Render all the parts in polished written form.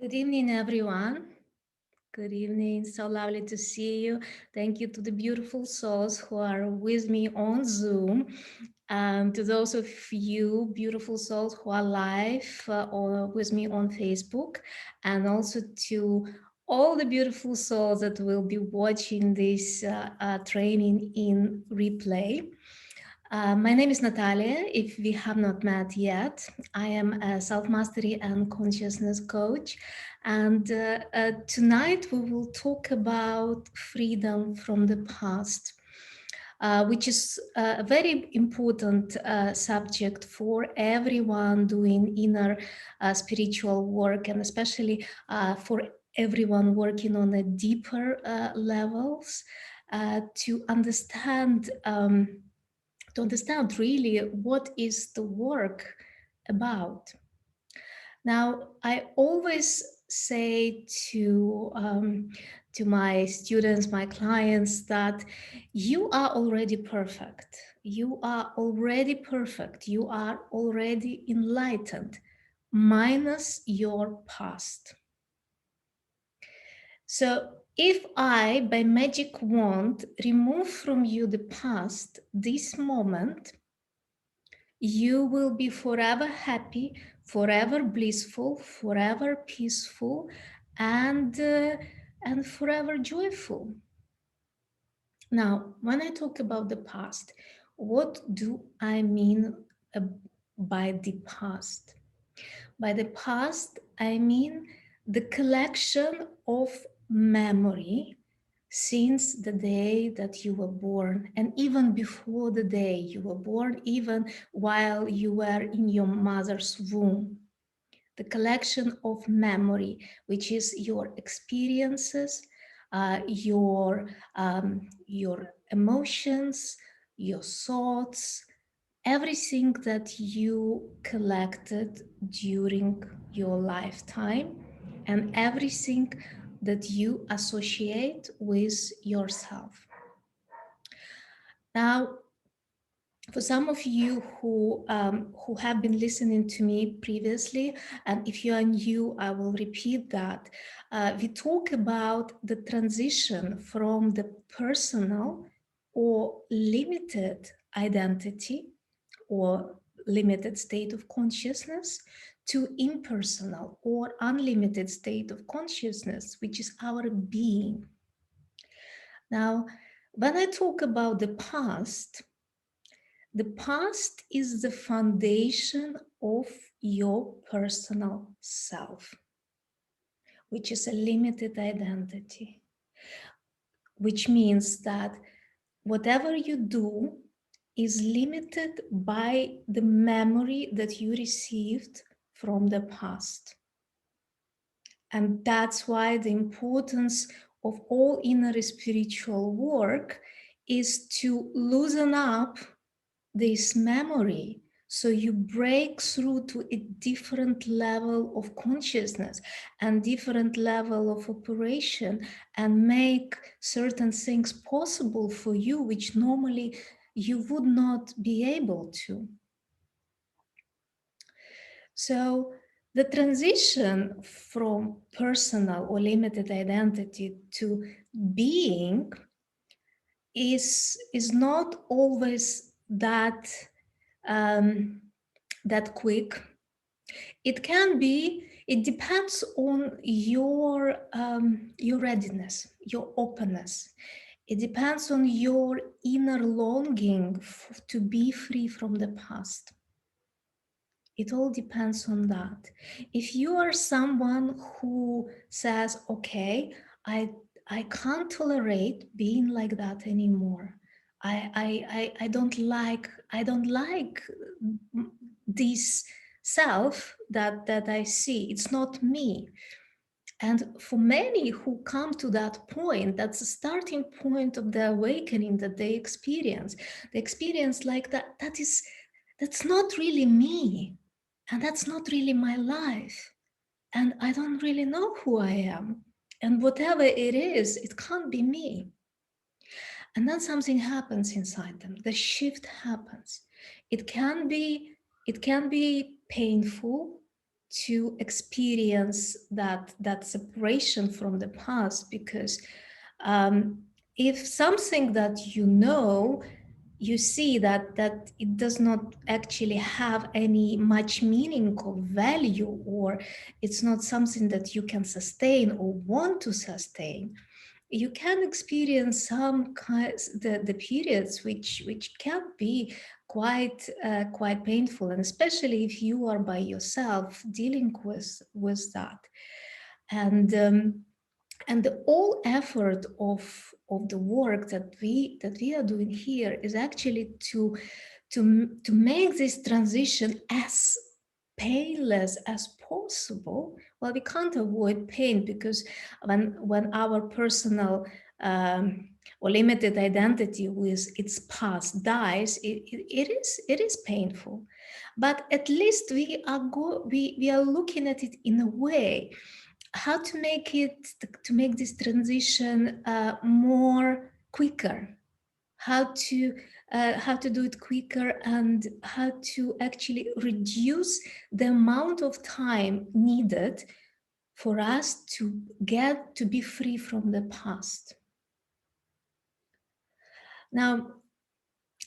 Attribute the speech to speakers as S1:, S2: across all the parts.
S1: Good evening, everyone. Good evening. So lovely to see you. Thank you to the beautiful souls who are with me on Zoom. To those of you beautiful souls who are live or with me on Facebook, and also to all the beautiful souls that will be watching this training in replay. My name is Natalia. If we have not met yet, I am a self-mastery and consciousness coach. And tonight we will talk about freedom from the past, which is a very important subject for everyone doing inner spiritual work, and especially for everyone working on a deeper levels to understand. To understand really what is the work about. Now, I always say to my students, my clients, that you are already perfect. You are already perfect. You are already enlightened, minus your past. So if I, by magic wand, remove from you the past, this moment, you will be forever happy, forever blissful, forever peaceful, and forever joyful. Now, when I talk about the past, what do I mean by the past? By the past, I mean the collection of memory since the day that you were born, and even before the day you were born, even while you were in your mother's womb. The collection of memory, which is your experiences, your emotions, your thoughts, everything that you collected during your lifetime, and everything that you associate with yourself. Now, for some of you who have been listening to me previously, and if you are new, I will repeat that. We talk about the transition from the personal or limited identity or limited state of consciousness to impersonal or unlimited state of consciousness, which is our being. Now, when I talk about the past is the foundation of your personal self, which is a limited identity, which means that whatever you do is limited by the memory that you received from the past. And that's why the importance of all inner spiritual work is to loosen up this memory, so you break through to a different level of consciousness and different level of operation, and make certain things possible for you which normally you would not be able to. So the transition from personal or limited identity to being is not always that quick. It can be. It depends on your readiness, your openness. It depends on your inner longing to be free from the past. It all depends on that. If you are someone who says, okay, I can't tolerate being like that anymore. I don't like this self that I see. It's not me. And for many who come to that point, that's the starting point of the awakening that they experience. They experience like that's not really me. And that's not really my life. And I don't really know who I am. And whatever it is, it can't be me. And then something happens inside them. The shift happens. It can be painful to experience that separation from the past, because if something that you know, you see that it does not actually have any much meaning or value, or it's not something that you can sustain or want to sustain, you can experience some kinds the periods which can be quite painful, and especially if you are by yourself dealing with that. And the whole effort of the work that we are doing here is actually to make this transition as painless as possible. Well, we can't avoid pain, because when our personal or limited identity with its past dies, it is painful. But at least we are looking at it in a way how to make this transition more quicker, how to do it quicker, and how to actually reduce the amount of time needed for us to get to be free from the past. Now,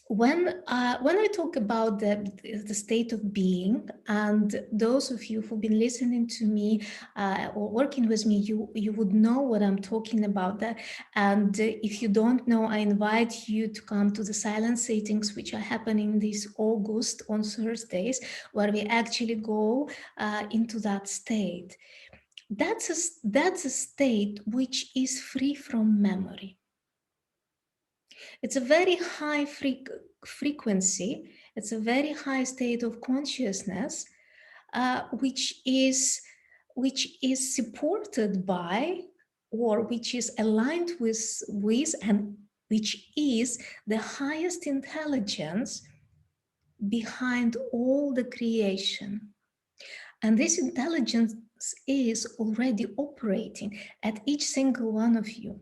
S1: when I talk about the state of being, and those of you who've been listening to me or working with me, you would know what I'm talking about. That, and if you don't know, I invite you to come to the silent sittings, which are happening this August on Thursdays, where we actually go into that state. That's a state which is free from memory. It's a very high frequency. It's a very high state of consciousness, which is supported by, or which is aligned with, and which is the highest intelligence behind all the creation. And this intelligence is already operating at each single one of you.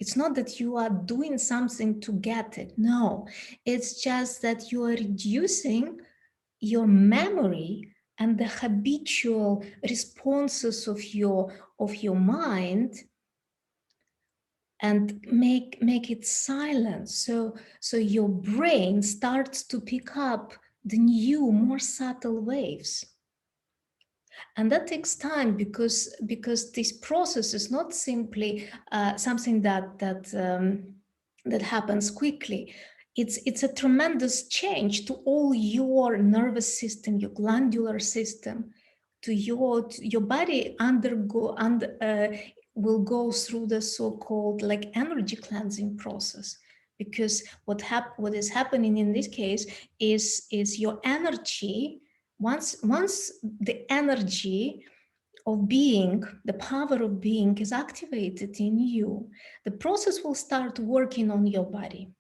S1: It's not that you are doing something to get it. No, it's just that you are reducing your memory and the habitual responses of your mind, and make it silent. So your brain starts to pick up the new, more subtle waves. And that takes time, because this process is not simply something that happens quickly. It's a tremendous change to all your nervous system, your glandular system, to your body will go through the so-called like energy cleansing process. Because what is happening in this case is your energy. Once the energy of being, the power of being is activated in you, the process will start working on your body.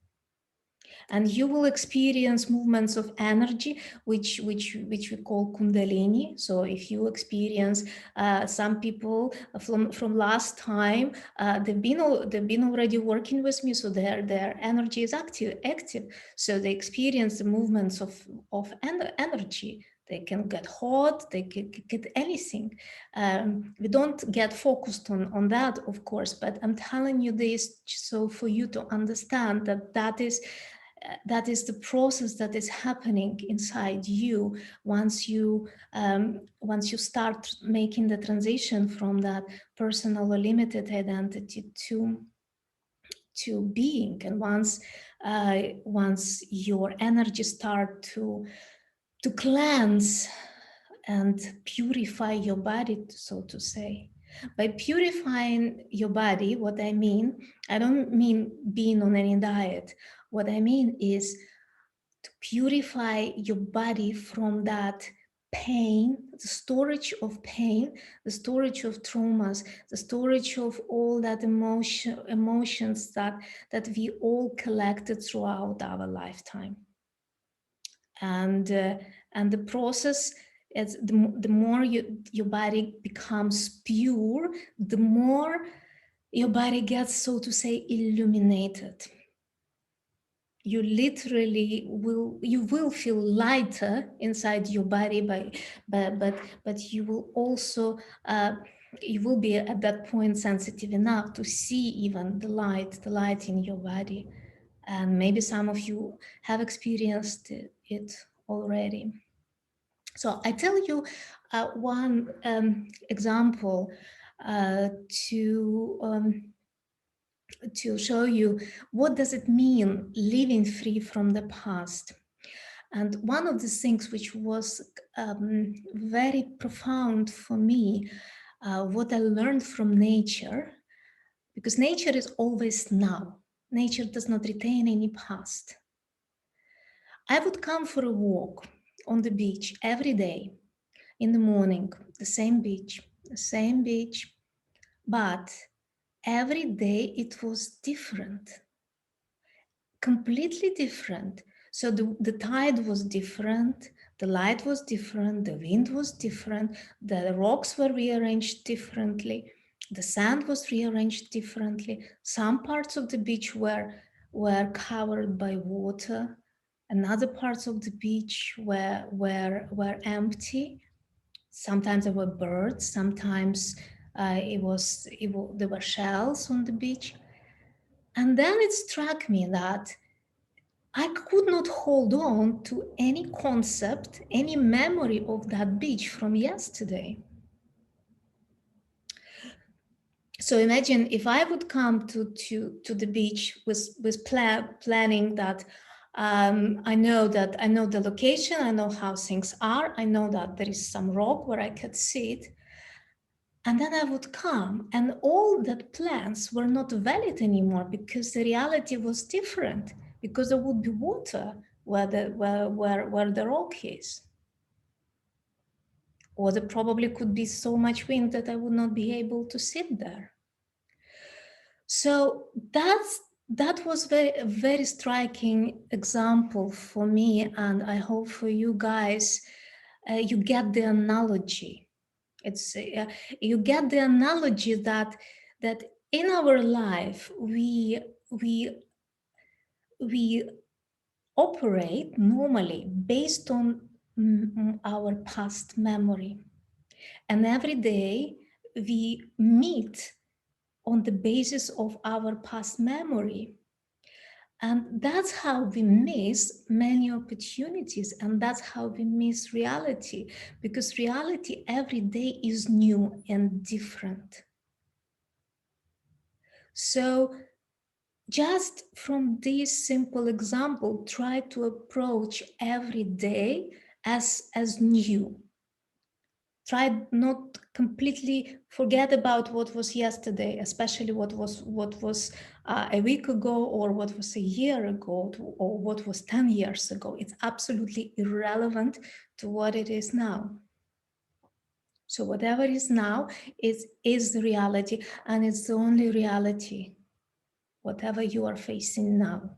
S1: And you will experience movements of energy, which we call kundalini. So if you experience some people from last time, they've been already working with me, so their energy is active. So they experience the movements of energy. They can get hot, they can get anything. We don't get focused on that, of course, but I'm telling you this so for you to understand that is the process that is happening inside you once you start making the transition from that personal or limited identity to being. And once your energy start to cleanse and purify your body, so to say. By purifying your body, what I mean, I don't mean being on any diet. What I mean is to purify your body from that pain, the storage of pain, the storage of traumas, the storage of all that emotions that we all collected throughout our lifetime. And the process is the more your body becomes pure, the more your body gets, so to say, illuminated. you literally will feel lighter inside your body, but you will also you will be at that point sensitive enough to see even the light in your body. And maybe some of you have experienced it already. So I tell you one example uh, to to show you what does it mean living free from the past. And one of the things which was very profound for me, what I learned from nature, because nature is always now. Nature does not retain any past. I would come for a walk on the beach every day in the morning, the same beach, but every day it was different, completely different. So the tide was different, the light was different, the wind was different, the rocks were rearranged differently, the sand was rearranged differently. Some parts of the beach were covered by water, and other parts of the beach were empty. Sometimes there were birds, sometimes there were shells on the beach. And then it struck me that I could not hold on to any concept, any memory of that beach from yesterday. So imagine if I would come to the beach with planning that I know the location, I know how things are, I know that there is some rock where I could sit. And then I would come, and all that plans were not valid anymore because the reality was different, because there would be water where the rock is. Or there probably could be so much wind that I would not be able to sit there. So that was a very striking example for me, and I hope for you guys, you get the analogy. It's you get the analogy that in our life we operate normally based on our past memory, and every day we meet on the basis of our past memory. And that's how we miss many opportunities, and that's how we miss reality, because reality every day is new and different. So just from this simple example, try to approach every day as new. Try not completely forget about what was yesterday, especially what was a week ago, or what was a year ago, or what was 10 years ago. It's absolutely irrelevant to what it is now. So whatever is now is the reality, and it's the only reality, whatever you are facing now.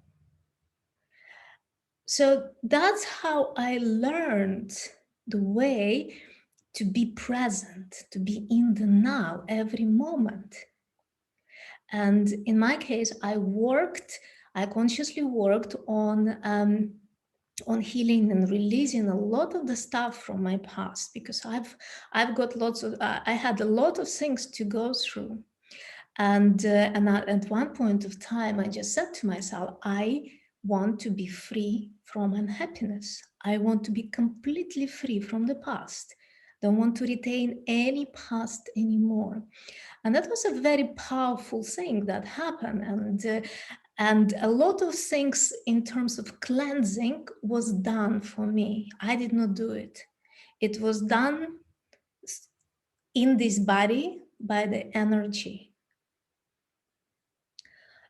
S1: So that's how I learned the way to be present, to be in the now every moment. And in my case, I consciously worked on healing and releasing a lot of the stuff from my past, because I've got I had a lot of things to go through. And at one point of time, I just said to myself, I want to be free from unhappiness. I want to be completely free from the past. Don't want to retain any past anymore. And that was a very powerful thing that happened. And a lot of things in terms of cleansing was done for me. I did not do it. It was done in this body by the energy.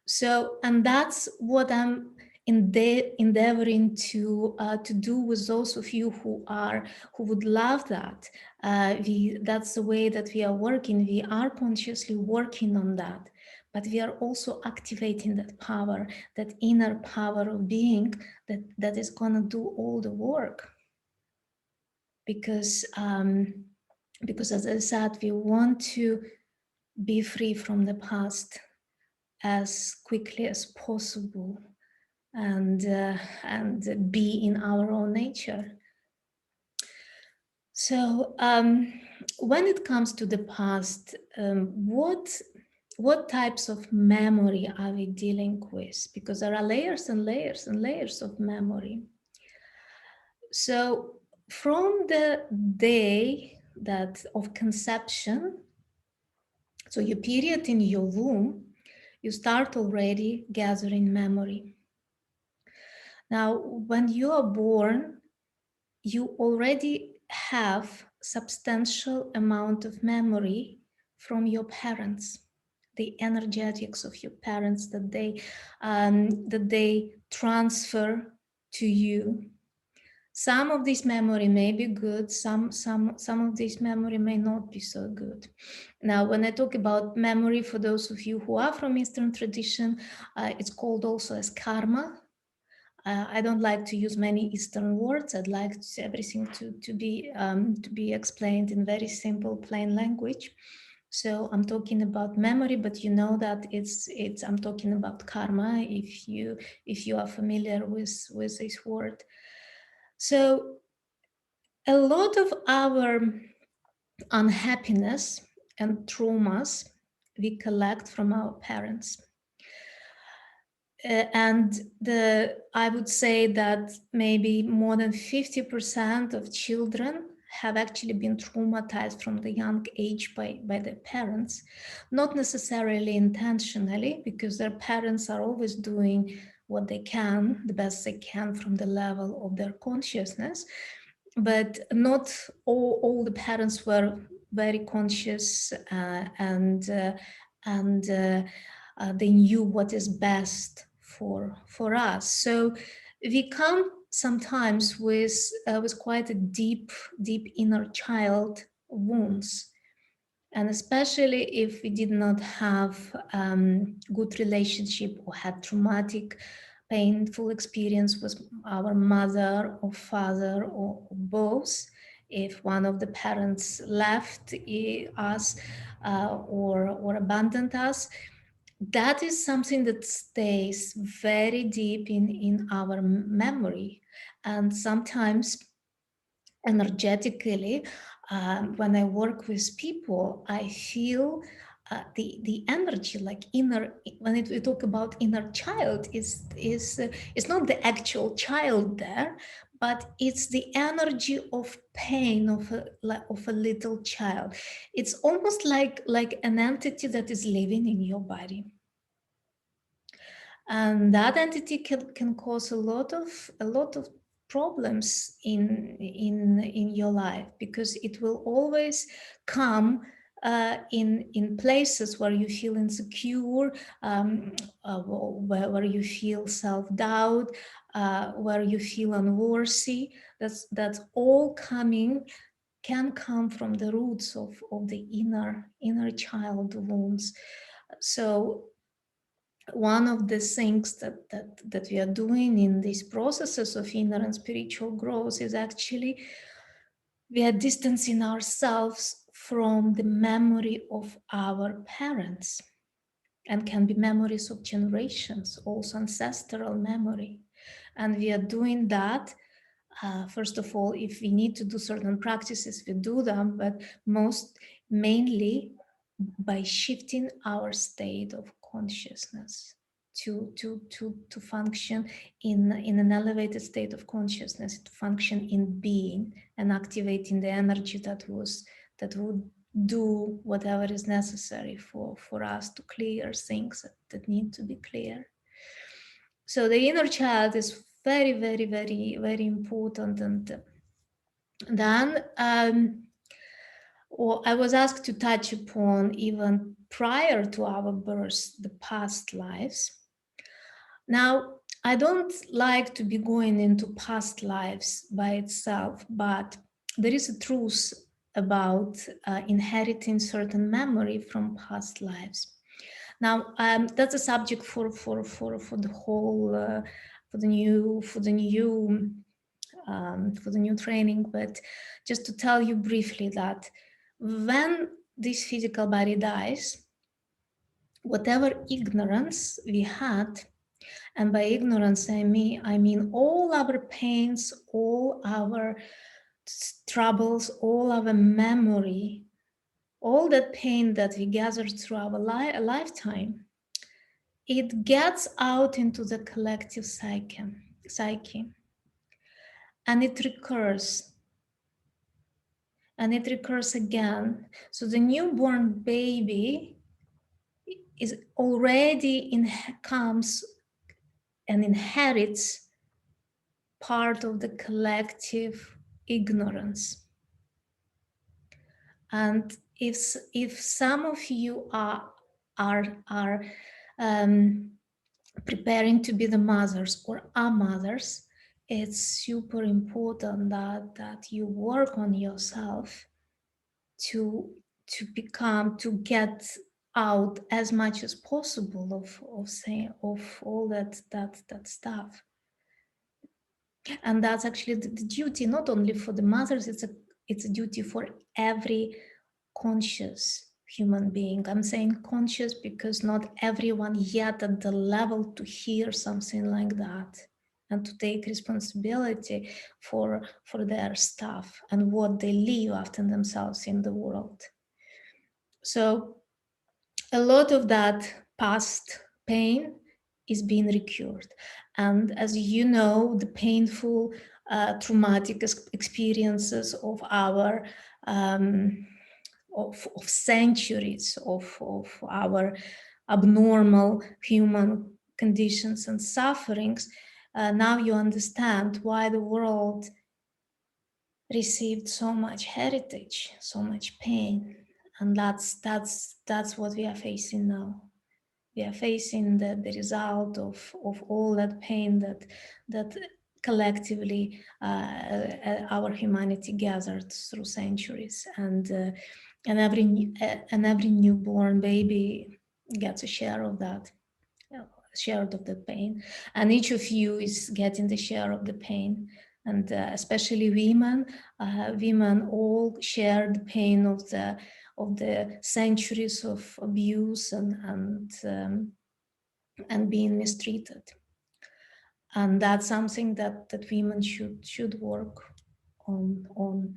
S1: So, and that's what I'm endeavoring to do with those of you who would love that. That's the way that we are working. We are consciously working on that, but we are also activating that power, that inner power of being that is gonna do all the work. Because as I said, we want to be free from the past as quickly as possible. and be in our own nature. So when it comes to the past, what types of memory are we dealing with? Because there are layers and layers and layers of memory. So from the day that of conception, so your period in your womb, you start already gathering memory. Now, when you are born, you already have substantial amount of memory from your parents, the energetics of your parents that they transfer to you. Some of this memory may be good, some of this memory may not be so good. Now, when I talk about memory, for those of you who are from Eastern tradition, it's called also as karma. I don't like to use many Eastern words. I'd like everything to be explained in very simple, plain language. So I'm talking about memory, but you know that it's I'm talking about karma. If you are familiar with this word, so a lot of our unhappiness and traumas we collect from our parents. And I would say that maybe more than 50% of children have actually been traumatized from the young age by their parents, not necessarily intentionally, because their parents are always doing what they can, the best they can from the level of their consciousness. But not all the parents were very conscious and they knew what is best for us. So we come sometimes with quite a deep inner child wounds, and especially if we did not have good relationship or had traumatic painful experience with our mother or father or both, if one of the parents left us or abandoned us, that is something that stays very deep in our memory. And sometimes energetically, when I work with people, I feel the energy, like inner. When we talk about inner child, is it's not the actual child there, but it's the energy of pain of a little child. It's almost like an entity that is living in your body, and that entity can cause a lot of problems in your life, because it will always come in places where you feel insecure, where you feel self-doubt, where you feel unworthy. That's all can come from the roots of the inner child wounds. So one of the things that we are doing in these processes of inner and spiritual growth is actually we are distancing ourselves from the memory of our parents, and can be memories of generations, also ancestral memory. And we are doing that, first of all, if we need to do certain practices, we do them, but mainly by shifting our state of consciousness to function in an elevated state of consciousness, to function in being and activating the energy that would do whatever is necessary for us to clear things that need to be clear. So the inner child is very, very, very, very important. And then I was asked to touch upon, even prior to our birth, the past lives. Now, I don't like to be going into past lives by itself, but there is a truth about inheriting certain memory from past lives. Now, that's a subject for the whole for the new training. But just to tell you briefly that when this physical body dies, whatever ignorance we had And by ignorance, I mean all our pains, all our troubles, all our memory, all that pain that we gathered through our lifetime, it gets out into the collective psyche, and it recurs, and it recurs again. So the newborn baby is already comes and inherits part of the collective ignorance. And if some of you are um, preparing to be the mothers or are mothers, it's super important that you work on yourself to to get out as much as possible of all that stuff. And that's actually the duty not only for the mothers, it's a duty for every conscious human being. I'm saying conscious because not everyone yet at the level to hear something like that and to take responsibility for their stuff and what they leave after themselves in the world. So a lot of that past pain is being recurred. And as you know, the painful, traumatic experiences of our of centuries of our abnormal human conditions and sufferings, now you understand why the world received so much heritage, so much pain, and that's what we are facing now. We are facing the result of all that pain that collectively our humanity gathered through centuries, and every newborn baby gets a share of that, share of the pain, and each of you is getting the share of the pain, and especially women all share the pain of the centuries of abuse and being mistreated. And that's something that women should work on.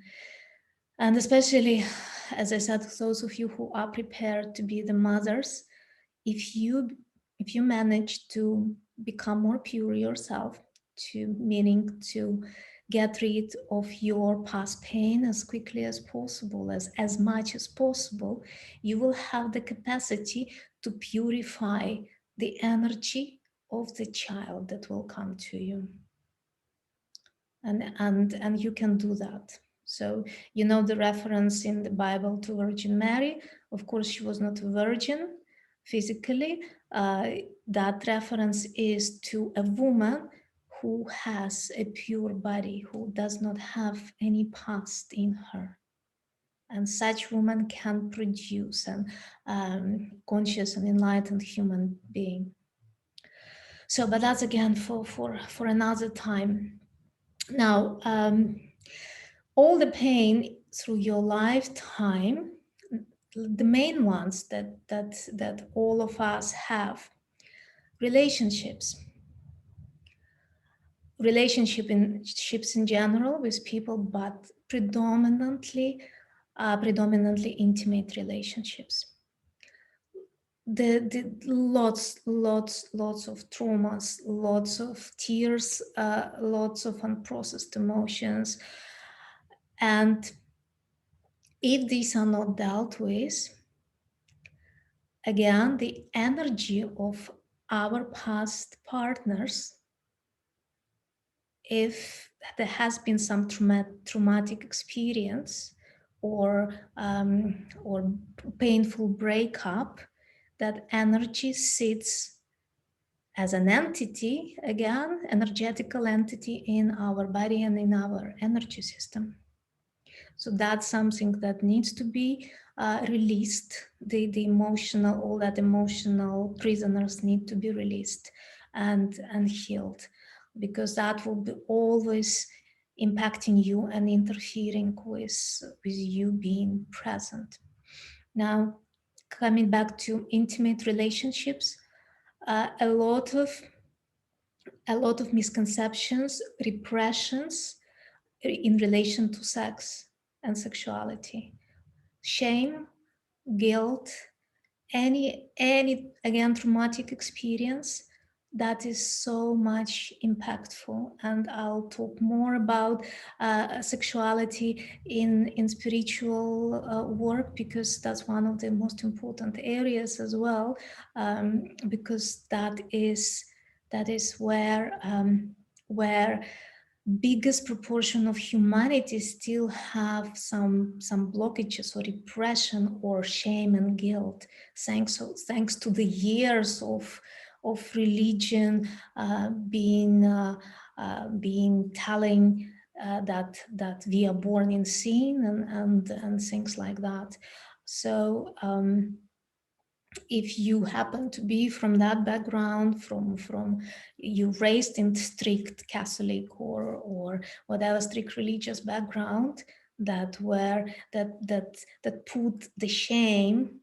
S1: And especially, as I said, those of you who are prepared to be the mothers, if you manage to become more pure yourself, to meaning to get rid of your past pain as quickly as possible, as much as possible, you will have the capacity to purify the energy of the child that will come to you. And you can do that. So you know the reference in the Bible to Virgin Mary. Of course, she was not a virgin physically. That reference is to a woman who has a pure body, who does not have any past in her. And such woman can produce an conscious and enlightened human being. So, but that's again for another time. Now, all the pain through your lifetime, the main ones that all of us have, relationships in general with people, but predominantly intimate relationships. The lots of traumas, lots of tears, lots of unprocessed emotions. And if these are not dealt with, again, the energy of our past partners, if there has been some traumatic experience or painful breakup, that energy sits as an entity, again, energetical entity in our body and in our energy system. So that's something that needs to be released. The emotional, all that emotional prisoners need to be released and healed, because that will be always impacting you and interfering with you being present. Now, coming back to intimate relationships, a lot of a lot of misconceptions, repressions in relation to sex and sexuality. Shame, guilt, any again traumatic experience that is so much impactful. And I'll talk more about sexuality in spiritual work, because that's one of the most important areas as well, because that is where biggest proportion of humanity still have some blockages or repression or shame and guilt, thanks to the years of religion being telling that we are born in sin and things like that. So if you happen to be from that background, from you raised in strict Catholic or whatever strict religious background, that put the shame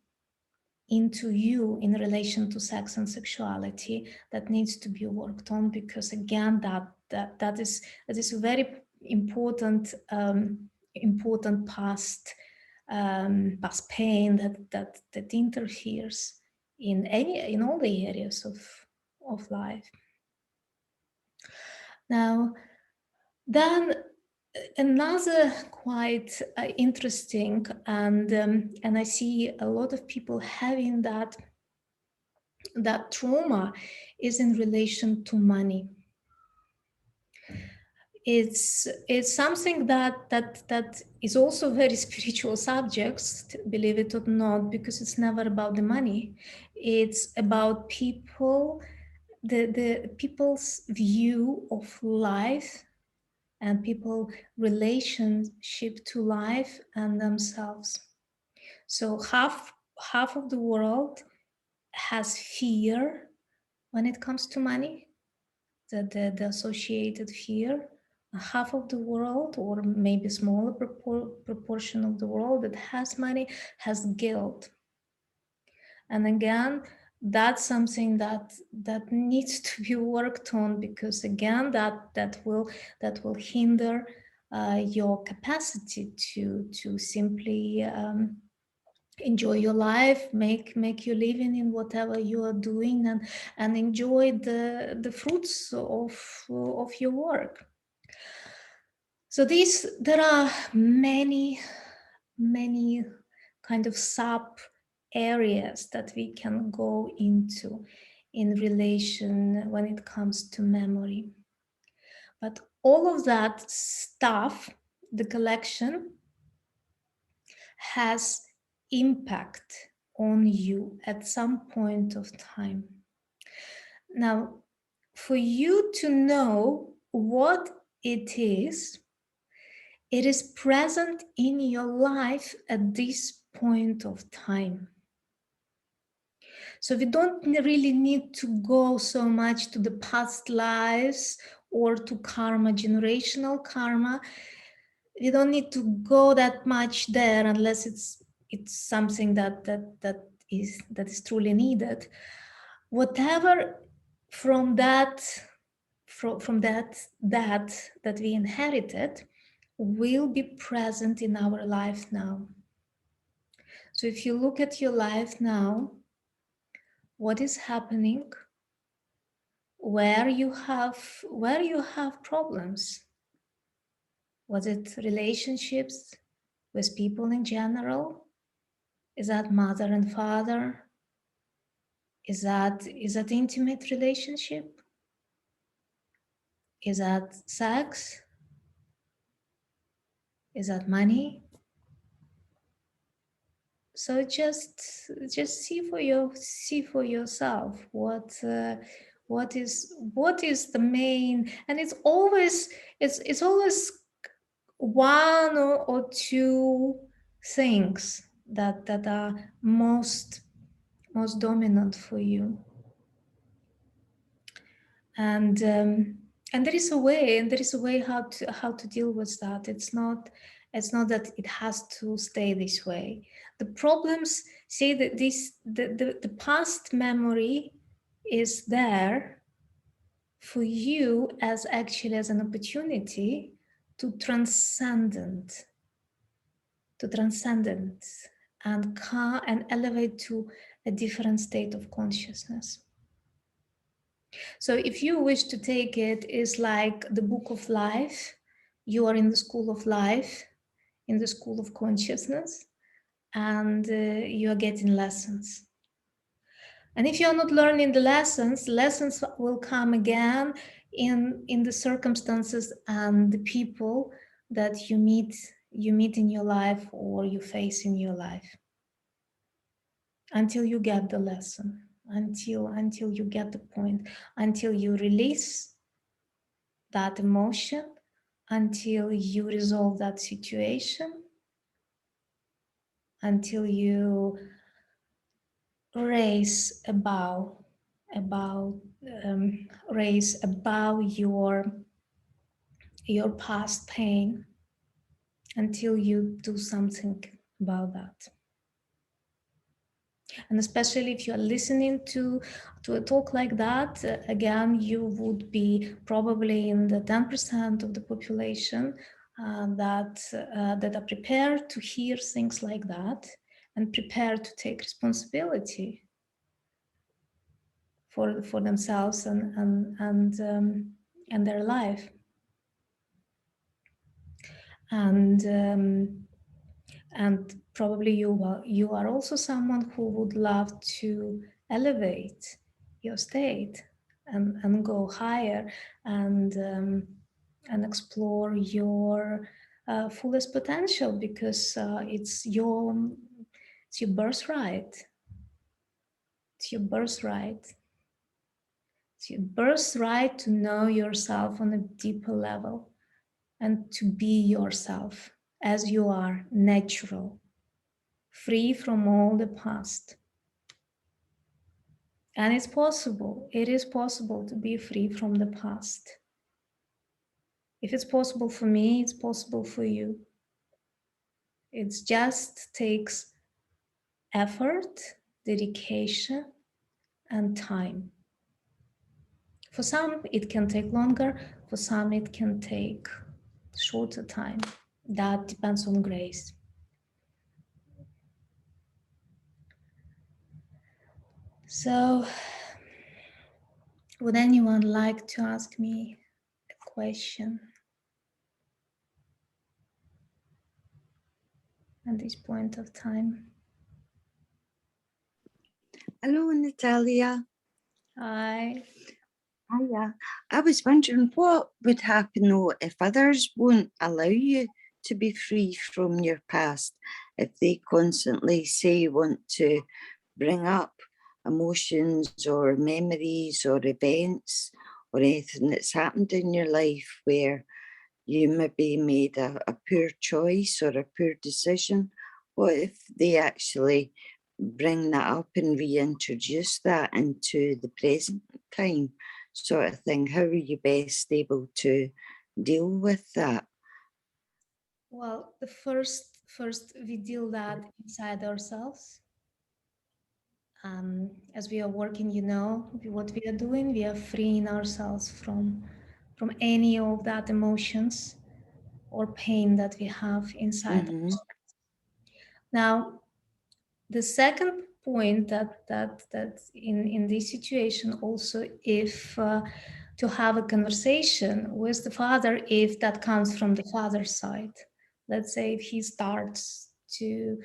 S1: into you in relation to sex and sexuality, that needs to be worked on, because again that is a very important past pain that interferes in all the areas of life. Now, then another quite interesting, and I see a lot of people having that trauma, is in relation to money. It's something that is also very spiritual subjects, believe it or not, because it's never about the money. It's about the people's view of life and people relationship to life and themselves. So half of the world has fear when it comes to money, the associated fear. Half of the world, or maybe smaller proportion of the world that has money, has guilt. And again, that's something that needs to be worked on, because again that will hinder your capacity to simply enjoy your life, make you living in whatever you are doing, and enjoy the fruits of your work. So there are many kind of sub areas that we can go into in relation when it comes to memory. But all of that stuff, the collection, has impact on you at some point of time. Now, for you to know what it is present in your life at this point of time. So we don't really need to go so much to the past lives or to karma, generational karma. We don't need to go that much there unless it's something that is truly needed. Whatever from that we inherited will be present in our life now. So if you look at your life now, what is happening, where you have problems? Was it relationships with people in general? Is that mother and father? Is that intimate relationship? Is that sex? Is that money? So just see for yourself what is the main, and it's always one or two things that are most dominant for you. And there is a way how to deal with that. It's not that it has to stay this way. The problems say that the past memory is there for you as actually as an opportunity to transcendent and elevate to a different state of consciousness. So if you wish to take it, is like the book of life. You are in the school of life, in the school of consciousness, and you are getting lessons. And if you're not learning the lessons, lessons will come again in the circumstances and the people that you meet in your life or you face in your life, until you get the lesson, until you get the point, until you release that emotion, until you resolve that situation, until you raise above raise above your past pain, until you do something about that. And especially if you are listening to a talk like that, again, you would be probably in the 10% of the population that are prepared to hear things like that and prepared to take responsibility for themselves and their life. And probably you are also someone who would love to elevate your state and go higher and explore your fullest potential, because it's your birthright. It's your birthright. It's your birthright to know yourself on a deeper level and to be yourself as you are, natural, free from all the past. And it's possible, it is possible to be free from the past. If it's possible for me, it's possible for you. It just takes effort, dedication, and time. For some, it can take longer, for some, it can take shorter time. That depends on grace. So, would anyone like to ask me a question at this point of time?
S2: Hello, Natalia.
S1: Hi.
S2: Hiya. I was wondering what would happen though if others won't allow you to be free from your past, if they constantly say want to bring up emotions or memories or events or anything that's happened in your life where you maybe made a poor choice or a poor decision. What if they actually bring that up and reintroduce that into the present time sort of thing? How are you best able to deal with that?
S1: Well, the first we deal that inside ourselves. As we are working, what we are doing, we are freeing ourselves from any of that emotions or pain that we have inside.
S2: Mm-hmm.
S1: Now, the second point that in this situation also, if to have a conversation with the father, if that comes from the father's side. Let's say if he starts to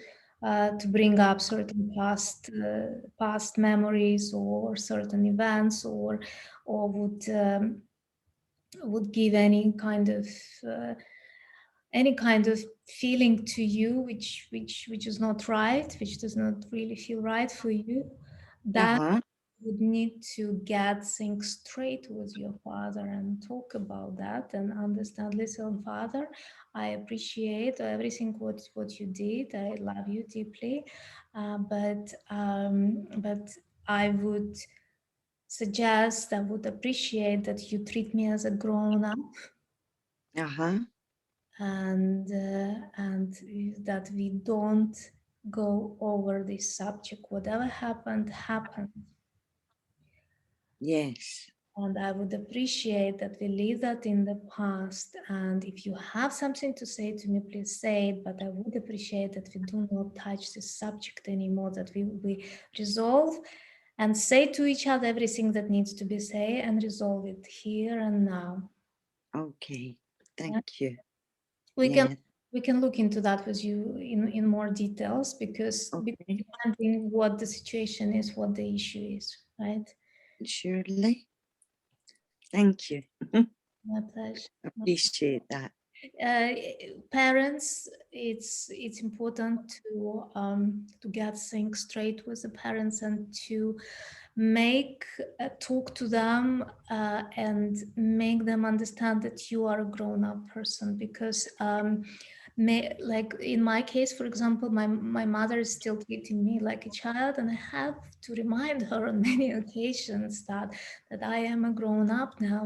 S1: bring up certain past memories or certain events, or would give uh, any kind of feeling to you which is not right, which does not really feel right for you, that
S2: Uh-huh.
S1: would need to get things straight with your father and talk about that and understand. Listen, father, I appreciate everything what you did. I love you deeply, but I would suggest, I would appreciate that you treat me as a grown up,
S2: Uh-huh.
S1: and that we don't go over this subject. Whatever happened happened.
S2: Yes.
S1: And I would appreciate that we leave that in the past. And if you have something to say to me, please say it. But I would appreciate that we do not touch this subject anymore, that we resolve and say to each other everything that needs to be said and resolve it here and now.
S2: Okay,
S1: Yeah?
S2: thank you.
S1: We can
S2: Yeah,
S1: we can look into that with you in more details because
S2: okay,
S1: depending what the situation is, what the issue is, right?
S2: surely. Thank you.
S1: My pleasure.
S2: Appreciate that.
S1: uh, Parents, it's important to get things straight with the parents and to make talk to them and make them understand that you are a grown-up person because like in my case, for example, my mother is still treating me like a child, and I have to remind her on many occasions that I am a grown up now,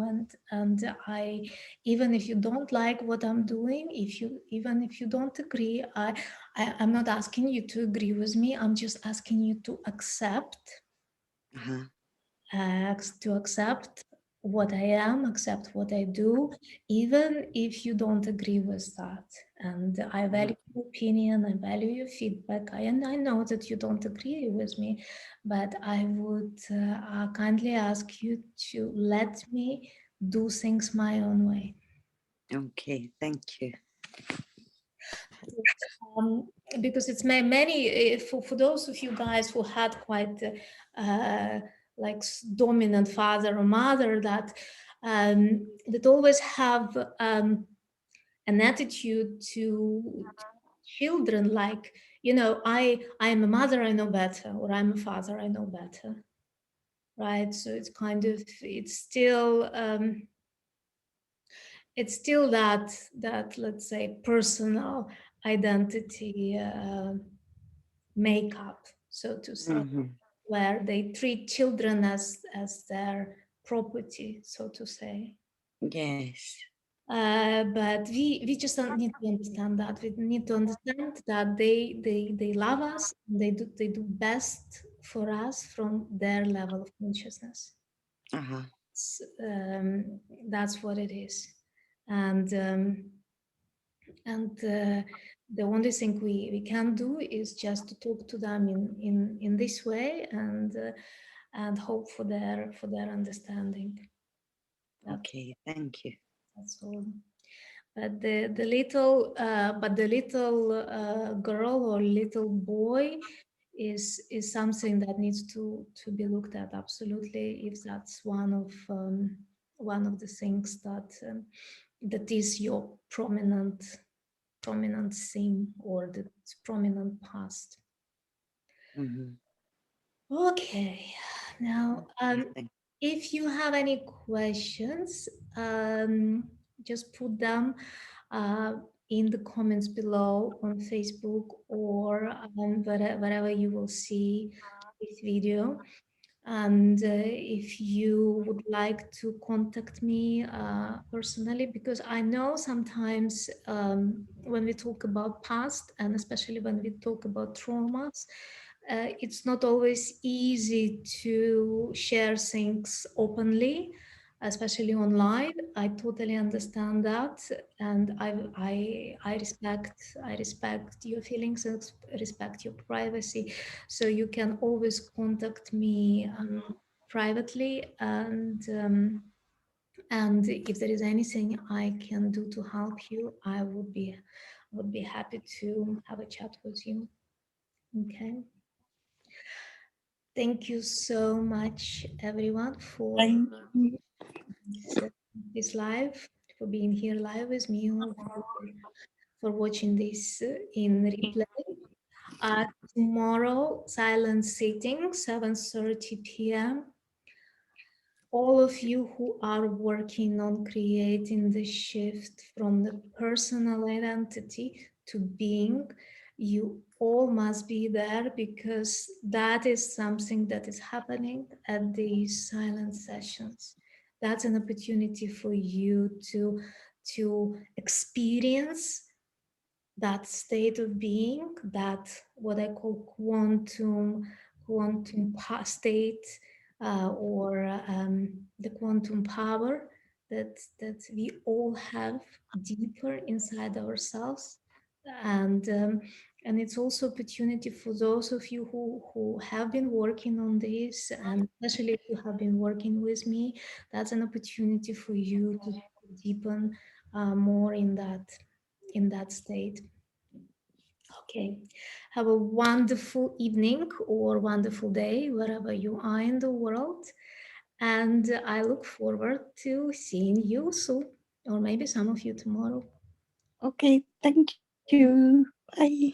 S1: and I, even if you don't like what I'm doing, if you even if you don't agree, I'm not asking you to agree with me. I'm just asking you to accept,
S2: Uh-huh.
S1: to accept what I am, accept what I do, even if you don't agree with that. And I
S2: Uh-huh.
S1: value your opinion, I value your feedback. And I know that you don't agree with me, but I would kindly ask you to let me do things my own way.
S2: Okay, thank you.
S1: um, because it's many for those of you guys who had quite like dominant father or mother that always have an attitude to children like, I'm a mother, I know better, or I'm a father, I know better, right? So it's kind of, it's still that, let's say, personal identity makeup, so to say,
S2: Mm-hmm.
S1: where they treat children as their property, so to say.
S2: Yes.
S1: But we just don't need to understand that. We need to understand that they love us. They do best for us from their level of consciousness.
S2: Uh-huh.
S1: That's what it is, and the only thing we can do is just to talk to them in this way and hope for their understanding. That,
S2: Okay, thank you.
S1: that's all. But the little girl or little boy is something that needs to be looked at, absolutely, if that's one of the things that is your prominent theme or the prominent past.
S2: Mm-hmm.
S1: Okay, now
S2: Okay, thank
S1: if you have any questions, just put them uh, in the comments below on Facebook or wherever you will see this video. And if you would like to contact me personally, because I know sometimes when we talk about past, and especially when we talk about traumas, it's not always easy to share things openly, especially online. I totally understand that, and I respect your feelings and respect your privacy. So you can always contact me privately, and if there is anything I can do to help you, I would be happy to have a chat with you. Okay. Thank you so much, everyone, for
S2: thank you.
S1: this, this live, for being here live with me, or for watching this in replay. Uh, Tomorrow, silent sitting, 7:30 p.m. All of you who are working on creating the shift from the personal identity to being, you all must be there, because that is something that is happening at these silent sessions. That's an opportunity for you to experience that state of being, that what I call quantum state, or the quantum power that we all have deeper inside ourselves. And and it's also opportunity for those of you who have been working on this, and especially if you have been working with me, that's an opportunity for you to deepen more in that state. Okay. Have a wonderful evening or wonderful day wherever you are in the world. And I look forward to seeing you soon, or maybe some of you tomorrow.
S2: Okay, thank you. Bye.